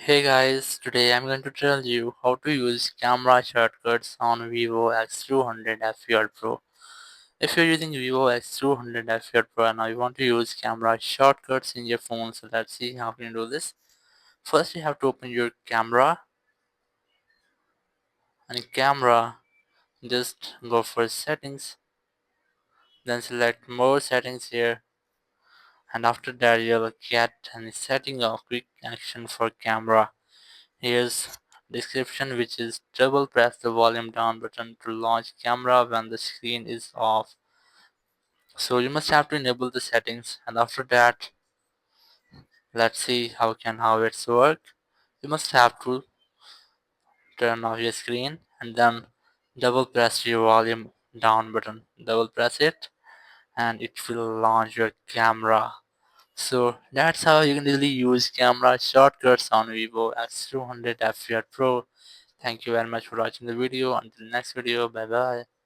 Hey guys, today I'm going to tell you how to use camera shortcuts on Vivo X200 Pro. If you're using Vivo X200 Pro and now you want to use camera shortcuts in your phone, so let's see how you can do this. First you have to open your camera, and in camera just go for settings, then select more settings here, and after that you'll get a setting of quick action for camera. Here's description, which is double press the volume down button to launch camera when the screen is off. So you must have to enable the settings, and after that let's see how it's work. You must have to turn off your screen and then double press your volume down button. Double press it and it will launch your camera. So that's how you can easily use camera shortcuts on Vivo X200 Pro. Thank you very much for watching the video. Until next video, bye bye.